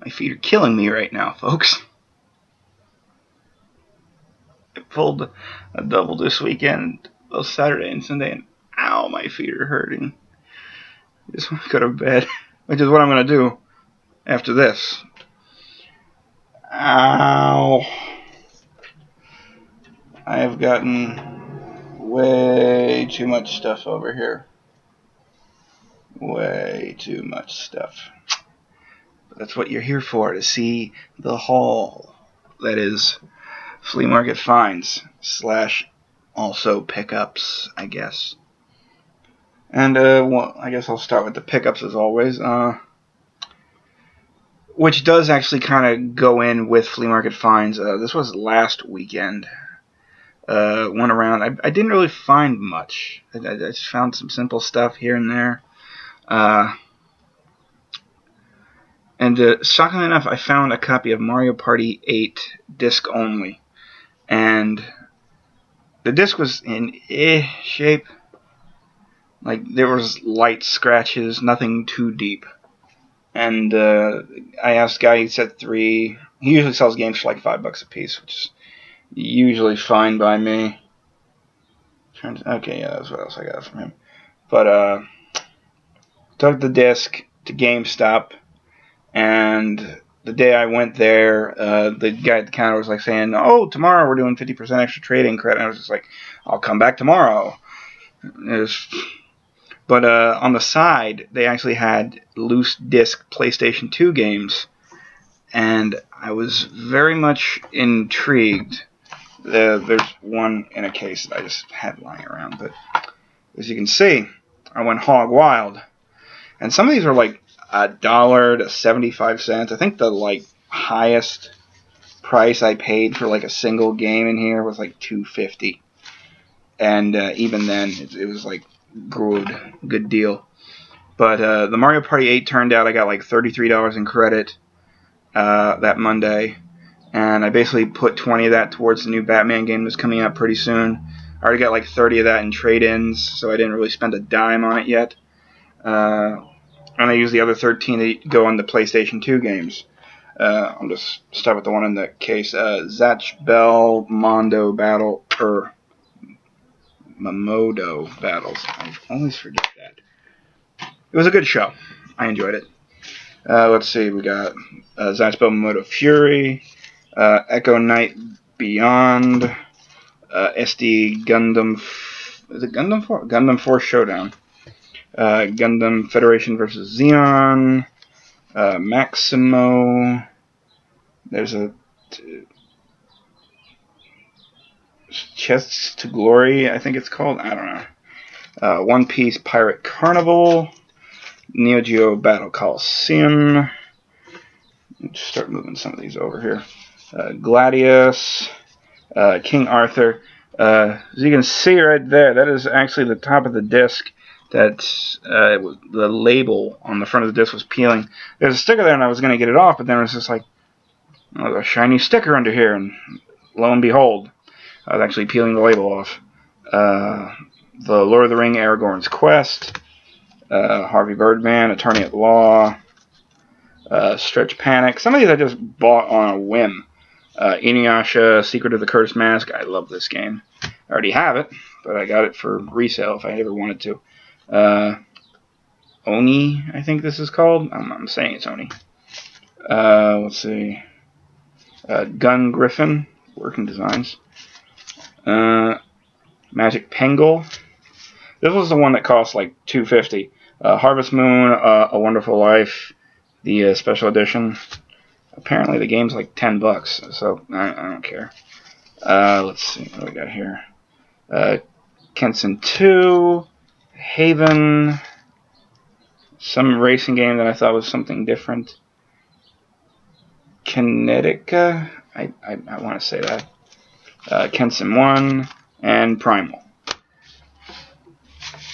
My feet are killing me right now, folks. I pulled a double this weekend, both Saturday and Sunday, and ow, my feet are hurting. I just want to go to bed, which is what I'm going to do after this. Ow. I have gotten way too much stuff over here. Way too much stuff. But that's what you're here for, to see the haul. That is flea market finds / also pickups, I guess. And, well, I guess I'll start with the pickups as always. Which does actually kind of go in with flea market finds. This was last weekend. Went around. I didn't really find much. I just found some simple stuff here and there. And shockingly enough, I found a copy of Mario Party 8 disc only. And the disc was in shape. Like, there was light scratches, nothing too deep. And I asked the guy, he said 3. He usually sells games for like $5 a piece, which is usually fine by me. Okay, yeah, that's what else I got from him. But took the disc to GameStop, and the day I went there, the guy at the counter was like saying, "Oh, tomorrow we're doing 50% extra trading credit." And I was just like, "I'll come back tomorrow." But on the side, they actually had loose disc PlayStation 2 games, and I was very much intrigued. There's one in a case that I just had lying around, but as you can see, I went hog wild. And some of these were like $1 to 75 cents. I think the like highest price I paid for like a single game in here was like $2.50, and even then it was like good deal. But the Mario Party 8 turned out I got like $33 in credit that Monday, and I basically put 20 of that towards the new Batman game that's coming out pretty soon. I already got like 30 of that in trade-ins, so I didn't really spend a dime on it yet. And I used the other 13 to go on the PlayStation 2 games. I'll just start with the one in the case. Zatch Bell Mondo Battle, or Mamodo Battles. I always forget that. It was a good show. I enjoyed it. Let's see, we got Zatch Bell Mamodo Fury, Echo Knight Beyond, SD Gundam. Is it Gundam 4? Gundam Force Showdown. Gundam Federation vs. Xeon, Maximo. There's a Chests to Glory, I think it's called. I don't know. One Piece Pirate Carnival, Neo Geo Battle Coliseum. Let's start moving some of these over here. Gladius, King Arthur. As you can see right there, that is actually the top of the disc. That the label on the front of the disc was peeling. There's a sticker there, and I was going to get it off, but then it was just like, oh, there's a shiny sticker under here, and lo and behold, I was actually peeling the label off. The Lord of the Ring, Aragorn's Quest, Harvey Birdman, Attorney at Law, Stretch Panic. Some of these I just bought on a whim. Inuyasha, Secret of the Cursed Mask. I love this game. I already have it, but I got it for resale if I ever wanted to. Oni, I think this is called. I'm saying it's Oni. Let's see. Gun Griffin, Working Designs. Magic Penguin. This was the one that cost like $2.50. Harvest Moon, A Wonderful Life, the special edition. Apparently the game's like $10, so I don't care. Let's see what we got here. Kensen 2, Haven, some racing game that I thought was something different. Kinetica, I want to say that. Kensen 1, and Primal.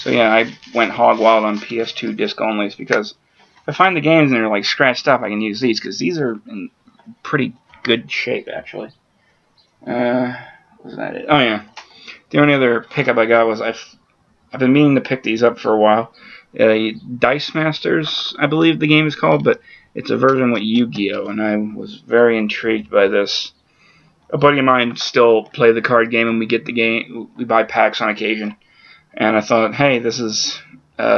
So yeah, I went hog wild on PS2 disc onlys because if I find the games and they're like scratched up, I can use these because these are in pretty good shape actually. Was that it? Oh yeah. The only other pickup I got was I've been meaning to pick these up for a while. Dice Masters, I believe the game is called, but It's a version with Yu-Gi-Oh, and I was very intrigued by this. A buddy of mine still play the card game, and we get the game. We buy packs on occasion, and I thought, hey, this is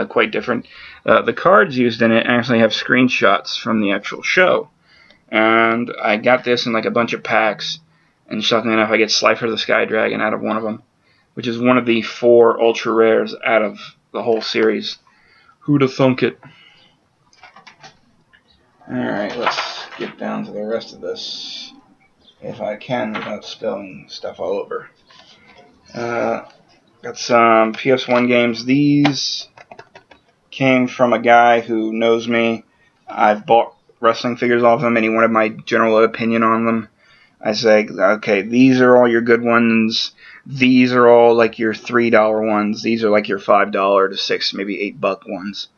quite different. The cards used in it actually have screenshots from the actual show, and I got this in like a bunch of packs. And shockingly enough, I get Slifer the Sky Dragon out of one of them, which is one of the 4 ultra rares out of the whole series. Who'd have thunk it? Alright, let's get down to the rest of this, if I can, without spilling stuff all over. Got some PS1 games. These came from a guy who knows me. I've bought wrestling figures off him, and he wanted my general opinion on them. I say, okay, these are all your good ones. These are all like your $3 ones. These are like your $5 to $6, maybe $8 ones.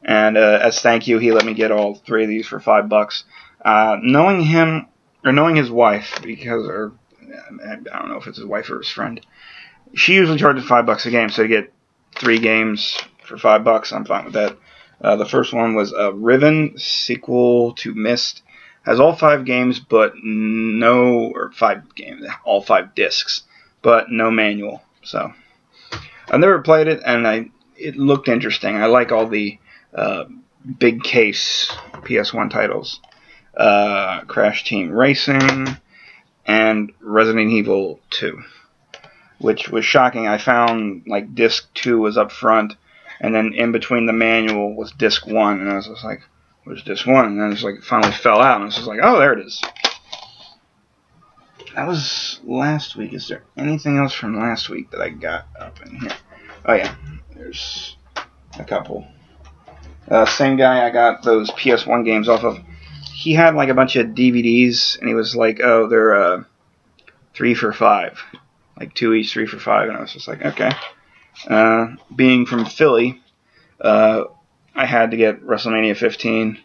And as thank you, he let me get all 3 of these for $5. Knowing him, or knowing his wife, or I don't know if it's his wife or his friend, she usually charges $5 a game, so to get 3 games for $5, I'm fine with that. The first one was Riven, sequel to Myst. Has all 5 games, but all 5 discs, but no manual. So I've never played it, and it looked interesting. I like all the big case PS1 titles, Crash Team Racing, and Resident Evil 2, which was shocking. I found like disc 2 was up front, and then in between the manual was disc 1, and I was just like, where's disc 1? And then it's like it finally fell out, and I was just like, oh, there it is. That was last week. Is there anything else from last week that I got up in here? Oh yeah, there's a couple. Same guy I got those PS1 games off of. He had like a bunch of DVDs, and he was like, oh, they're 3 for $5. Like 2 each, 3 for $5. And I was just like, okay. Being from Philly, I had to get WrestleMania 15.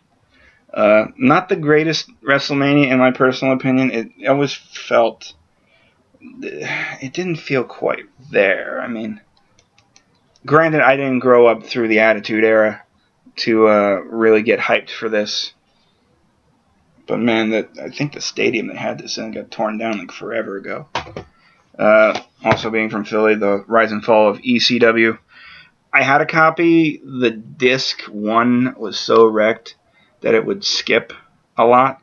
Not the greatest WrestleMania in my personal opinion. It always felt... It didn't feel quite there. I mean, granted, I didn't grow up through the Attitude Era to really get hyped for this. But man, I think the stadium that had this in got torn down like forever ago. Also being from Philly, the Rise and Fall of ECW. I had a copy. The disc 1 was so wrecked that it would skip a lot.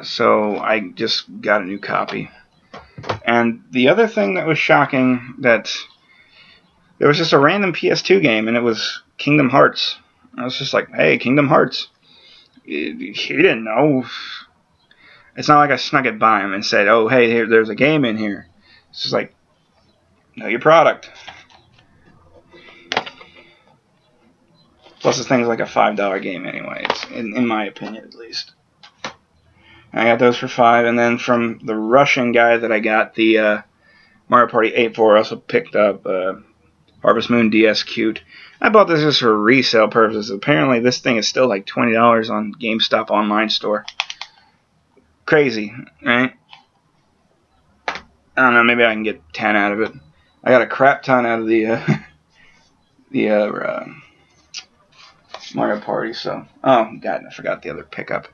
So I just got a new copy. And the other thing that was shocking, that there was just a random PS2 game, and it was Kingdom Hearts. I was just like, hey, Kingdom Hearts. He didn't know. It's not like I snuck it by him and said, oh, hey, there's a game in here. It's just like, know your product. Plus, this thing's like a $5 game anyway, in my opinion at least. I got those for $5, and then from the Russian guy that I got the Mario Party 8 for, I also picked up Harvest Moon DS Cute. I bought this just for resale purposes. Apparently, this thing is still like $20 on GameStop online store. Crazy, right? I don't know, maybe I can get 10 out of it. I got a crap ton out of the Mario Party, so... Oh, God, I forgot the other pickup.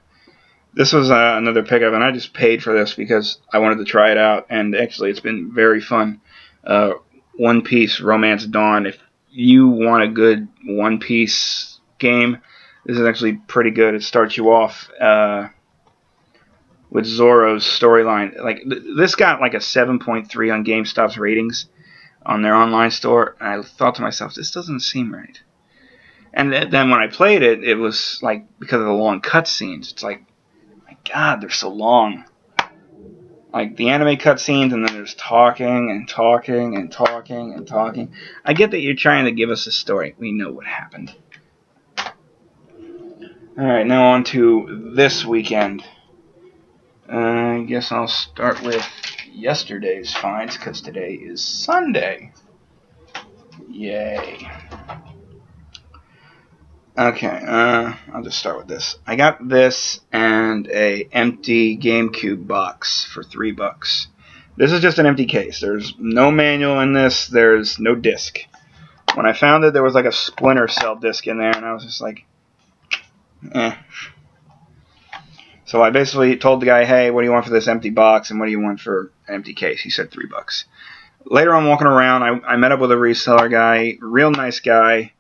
This was another pickup, and I just paid for this because I wanted to try it out, and actually it's been very fun. One Piece Romance Dawn. If you want a good One Piece game, this is actually pretty good. It starts you off with Zoro's storyline. Like this got like a 7.3 on GameStop's ratings on their online store, and I thought to myself, this doesn't seem right. And then when I played it, it was like, because of the long cutscenes, it's like, my God, they're so long. Like the anime cutscenes, and then there's talking and talking and talking and talking. I get that you're trying to give us a story. We know what happened. Alright, now on to this weekend. I guess I'll start with yesterday's finds, because today is Sunday. Yay. Okay, I'll just start with this. I got this and a empty GameCube box for $3. This is just an empty case. There's no manual in this. There's no disc. When I found it, there was like a Splinter Cell disc in there, and I was just like, eh. So I basically told the guy, hey, what do you want for this empty box, and what do you want for an empty case? He said $3. Later on, walking around, I met up with a reseller guy, real nice guy.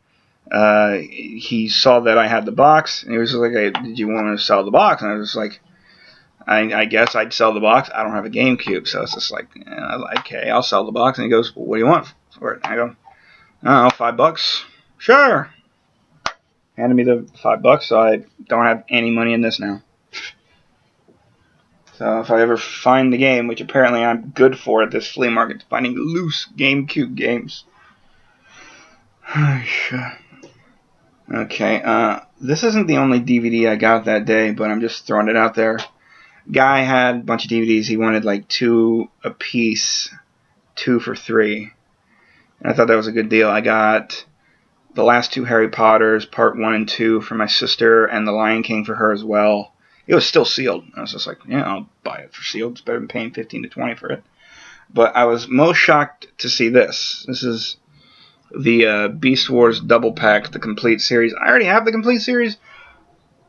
He saw that I had the box, and he was like, hey, did you want to sell the box? And I was like, I guess I'd sell the box. I don't have a GameCube, so it's just like, okay, I'll sell the box. And he goes, well, what do you want for it? And I go, I don't know, $5. Sure. Handed me the $5, so I don't have any money in this now. So if I ever find the game, which apparently I'm good for at this flea market, finding loose GameCube games. Okay, this isn't the only DVD I got that day, but I'm just throwing it out there. Guy had a bunch of DVDs. He wanted like 2 a piece, 2 for $3. And I thought that was a good deal. I got the last 2 Harry Potters, part 1 and 2 for my sister, and The Lion King for her as well. It was still sealed. I was just like, yeah, I'll buy it for sealed. It's better than paying $15 to $20 for it. But I was most shocked to see this. This is the Beast Wars double pack, the complete series. I already have the complete series,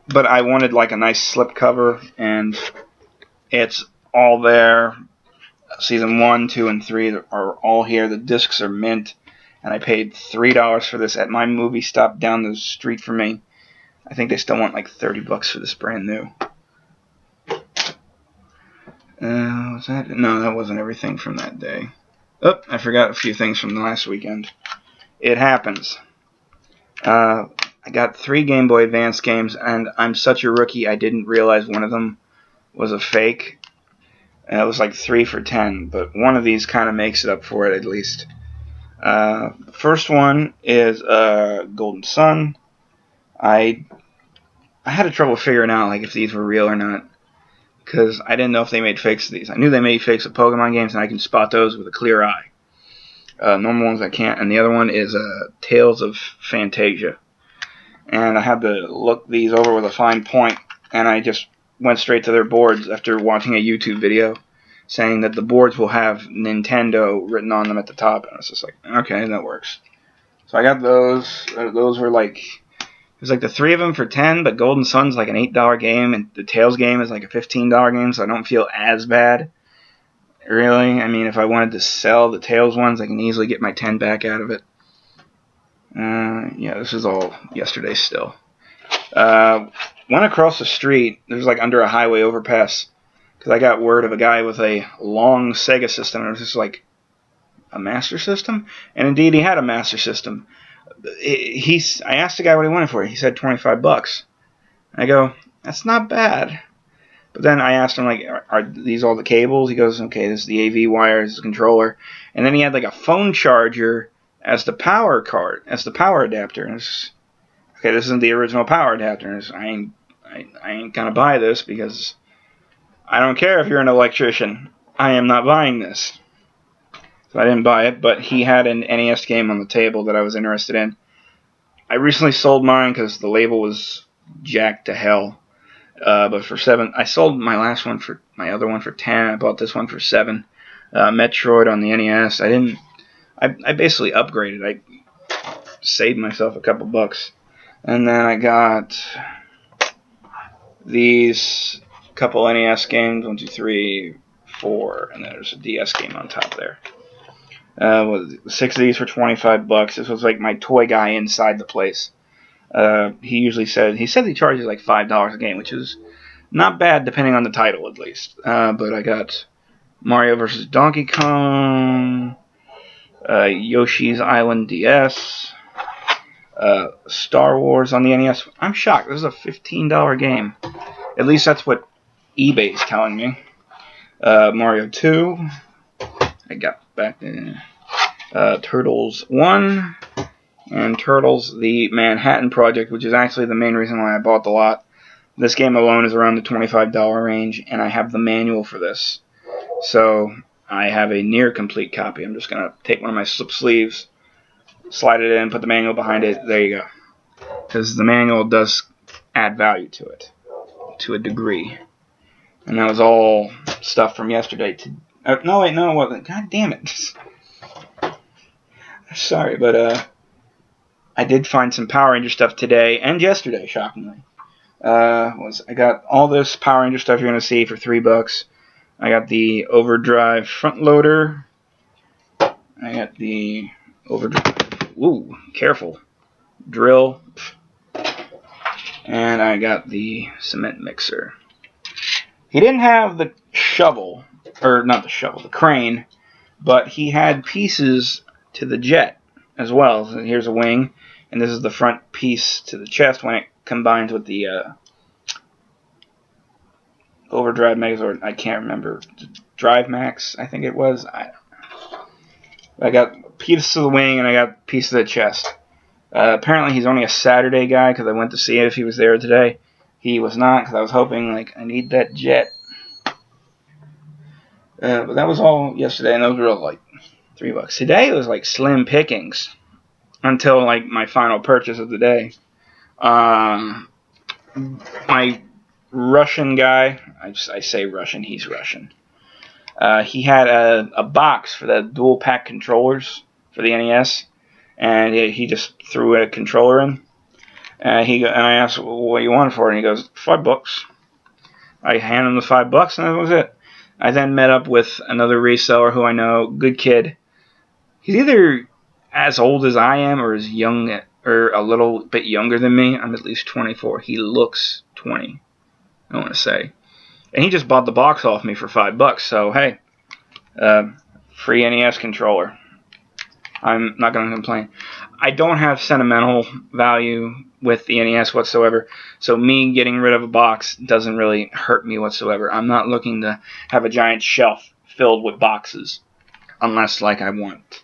but I wanted like a nice slip cover, and it's all there. Season 1, 2, and 3 are all here. The discs are mint, and I paid $3 for this at my movie stop down the street from me. I think they still want like $30 for this brand new. Was that? No, that wasn't everything from that day. Oh, I forgot a few things from the last weekend. It happens. I got 3 Game Boy Advance games, and I'm such a rookie, I didn't realize one of them was a fake. It was like 3 for $10, but one of these kind of makes it up for it at least. The first one is Golden Sun. I had trouble figuring out like if these were real or not, because I didn't know if they made fakes of these. I knew they made fakes of Pokemon games, and I can spot those with a clear eye. Normal ones I can't. And the other one is Tales of Fantasia. And I had to look these over with a fine point, and I just went straight to their boards after watching a YouTube video saying that the boards will have Nintendo written on them at the top. And I was just like, okay, that works. So I got those. Those were like, it was like the 3 of them for $10, but Golden Sun's like an $8 game, and the Tails game is like a $15 game, so I don't feel as bad. Really? I mean, if I wanted to sell the Tails ones, I can easily get my 10 back out of it. Yeah, this is all yesterday still. Went across the street. There's like under a highway overpass, because I got word of a guy with a long Sega system, and it was just like a Master System? And indeed, he had a Master System. I asked the guy what he wanted for it. He said $25. I go, that's not bad. But then I asked him, like, are these all the cables? He goes, okay, this is the AV wire, this is the controller. And then he had like a phone charger as the power card, as the power adapter. And it's, okay, this isn't the original power adapter. And I ain't gonna buy this because I don't care if you're an electrician. I am not buying this. So I didn't buy it, but he had an NES game on the table that I was interested in. I recently sold mine because the label was jacked to hell. But for $7, I sold my last one for my other one for $10. I bought this one for $7. Metroid on the NES. I basically upgraded. I saved myself a couple bucks, and then I got these couple NES games. 1, 2, 3, 4, and then there's a DS game on top there. 6 of these for $25. This was like my toy guy inside the place. He said he charges like $5 a game, which is not bad depending on the title at least. But I got Mario vs. Donkey Kong, Yoshi's Island DS, Star Wars on the NES. I'm shocked. This is a $15 game. At least that's what eBay's telling me. Mario 2. I got back there. Turtles 1. And Turtles, the Manhattan Project, which is actually the main reason why I bought the lot. This game alone is around the $25 range, and I have the manual for this. So I have a near complete copy. I'm just going to take one of my slip sleeves, slide it in, put the manual behind it. There you go. Because the manual does add value to it, to a degree. And that was all stuff from yesterday. No, it wasn't. God damn it. Sorry, but I did find some Power Ranger stuff today and yesterday, shockingly. I got all this Power Ranger stuff you're gonna see for $3. I got the Overdrive front loader. I got the Overdrive. Ooh, careful. Drill. And I got the cement mixer. He didn't have the shovel, or not the shovel, the crane, but he had pieces to the jet as well. So here's a wing, and this is the front piece to the chest when it combines with the Overdrive Megazord. I can't remember. Drive Max, I think it was. I got pieces of the wing, and I got pieces of the chest. Apparently he's only a Saturday guy because I went to see if he was there today. He was not because I was hoping, like, I need that jet. But that was all yesterday, and those were all, like, $3. Today it was, like, slim pickings until, like, my final purchase of the day. My Russian guy, I say Russian, he's Russian. He had a box for the dual pack controllers for the NES. And he just threw a controller in. And I asked, well, what do you want for it? And he goes, $5. I handed him the $5, and that was it. I then met up with another reseller who I know, good kid. He's either as old as I am or as young, or a little bit younger than me. I'm at least 24. He looks 20, I want to say. And he just bought the box off me for $5. So, hey, free NES controller. I'm not going to complain. I don't have sentimental value with the NES whatsoever, so me getting rid of a box doesn't really hurt me whatsoever. I'm not looking to have a giant shelf filled with boxes, unless, like, I want,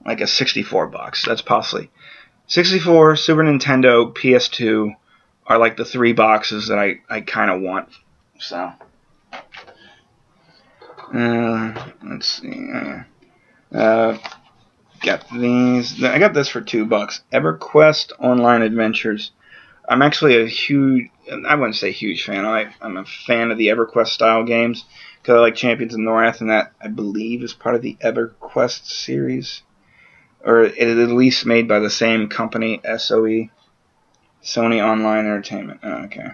like, a 64 box. That's possibly 64, Super Nintendo, PS2 are, like, the 3 boxes that I kind of want. So, let's see. Got these. I got this for $2. EverQuest Online Adventures. I'm actually a huge, I wouldn't say huge fan. I'm a fan of the EverQuest style games because I like Champions of Norath, and that I believe is part of the EverQuest series, or it is at least made by the same company, SOE, Sony Online Entertainment. Oh, okay.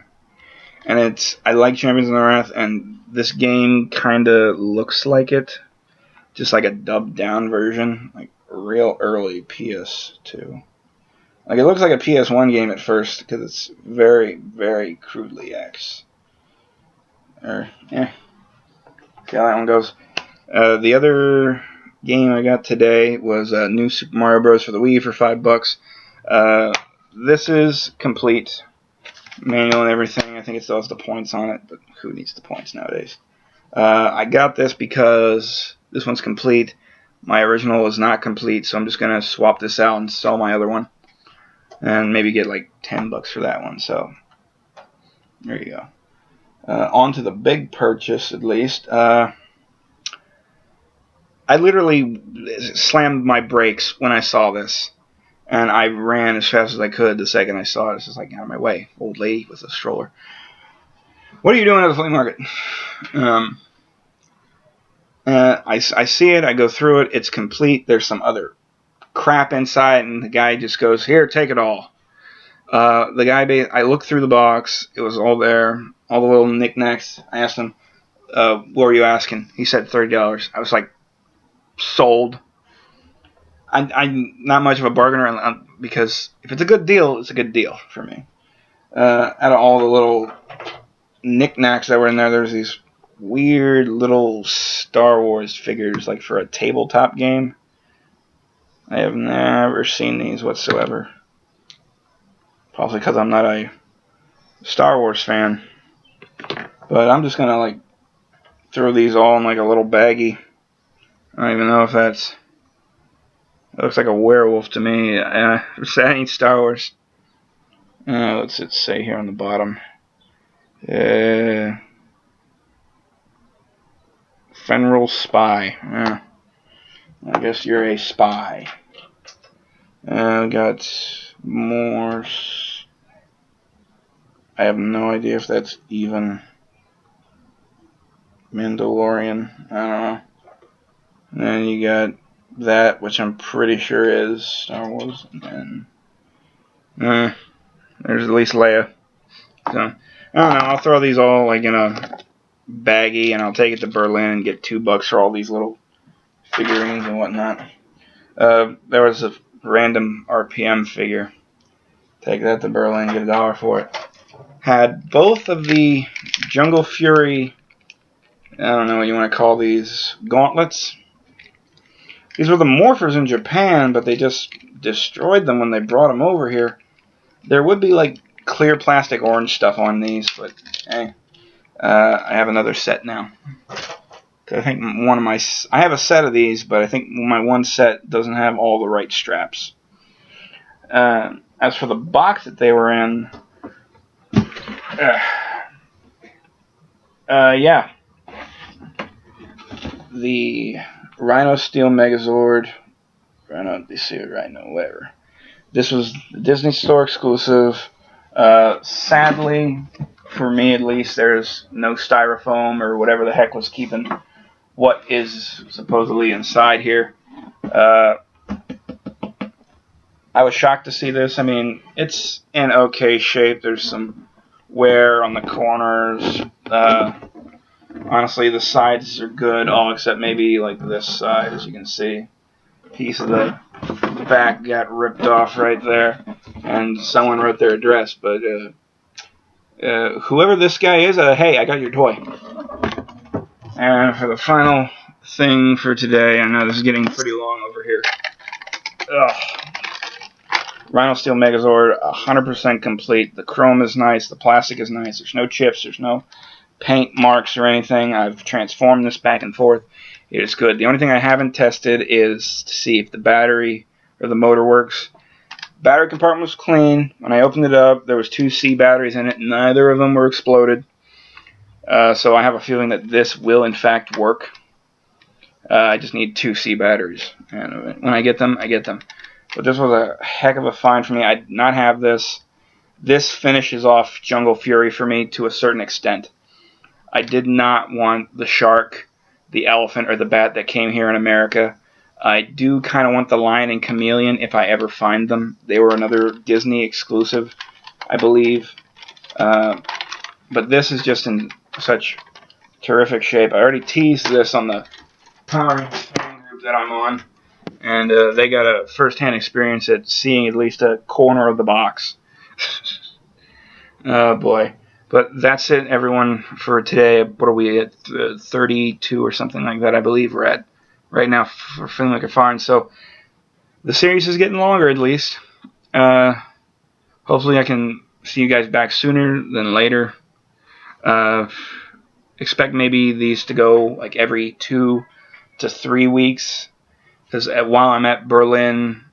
And I like Champions of Norath, and this game kind of looks like it, just like a dubbed down version, like real early PS2. Like, it looks like a PS1 game at first because it's very, very crudely X. See how that one goes. The other game I got today was New Super Mario Bros. For the Wii for $5. This is complete, manual and everything. I think it still has the points on it, but who needs the points nowadays? I got this because this one's complete. My original was not complete, so I'm just going to swap this out and sell my other one. And maybe get like $10 for that one. So, there you go. On to the big purchase, at least. I literally slammed my brakes when I saw this. And I ran as fast as I could the second I saw it. It's just like, out of my way. Old lady with a stroller. What are you doing at the flea market? I see it, I go through it, it's complete, there's some other crap inside, and the guy just goes, here, take it all. I looked through the box, it was all there, all the little knickknacks. I asked him, what were you asking? He said $30. I was like, sold. I'm not much of a bargainer, because if it's a good deal, it's a good deal for me. Out of all the little knickknacks that were in there, there's these weird little Star Wars figures, like for a tabletop game. I have never seen these whatsoever. Probably because I'm not a Star Wars fan. But I'm just gonna like throw these all in like a little baggie. I don't even know if that's. It looks like a werewolf to me. That ain't Star Wars. What's it say here on the bottom? Fenral Spy. I guess you're a spy. Got more. I have no idea if that's even Mandalorian. I don't know. And then you got that, which I'm pretty sure is Star Wars. And then there's at least Leia. So, I don't know. I'll throw these all like in a baggie, and I'll take it to Berlin and get $2 for all these little figurines and whatnot. There was a random RPM figure. Take that to Berlin, get $1 for it. Had both of the Jungle Fury, I don't know what you want to call these, gauntlets. These were the morphers in Japan, but they just destroyed them when they brought them over here. There would be like clear plastic orange stuff on these, but hey, I have another set now. I think I have a set of these, but I think my one set doesn't have all the right straps. As for the box that they were in, yeah, the Rhino Steel Megazord, Rhino, whatever. This was the Disney Store exclusive. Sadly, for me at least, there's no styrofoam or whatever the heck was keeping what is supposedly inside here. I was shocked to see this. I mean, it's in okay shape. There's some wear on the corners. Honestly, the sides are good, all except maybe like this side, as you can see. Piece of the back got ripped off right there, and someone wrote their address. But whoever this guy is, hey, I got your toy. And for the final thing for today, I know this is getting pretty long over here. Ugh. Rhino Steel Megazord, 100% complete. The chrome is nice, the plastic is nice. There's no chips, there's no paint marks or anything. I've transformed this back and forth. It is good. The only thing I haven't tested is to see if the battery or the motor works. Battery compartment was clean. When I opened it up, there was 2 C batteries in it. Neither of them were exploded. So I have a feeling that this will in fact work. I just need 2 C batteries. And when I get them, I get them. But this was a heck of a find for me. I did not have this. This finishes off Jungle Fury for me to a certain extent. I did not want the shark, the elephant, or the bat that came here in America. I do kind of want the lion and chameleon if I ever find them. They were another Disney exclusive, I believe. But this is just in such terrific shape. I already teased this on the Power Rangers fan group that I'm on. And they got a first-hand experience at seeing at least a corner of the box. Oh, boy. But that's it, everyone, for today. What are we at? 32 or something like that, I believe we're at right now for Feeling Like a Find. So the series is getting longer, at least. Hopefully I can see you guys back sooner than later. Expect maybe these to go like every 2 to 3 weeks. Because while I'm at Berlin,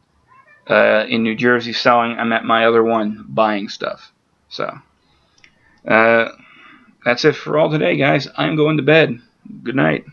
in New Jersey selling, I'm at my other one buying stuff. So, that's it for all today, guys. I'm going to bed. Good night.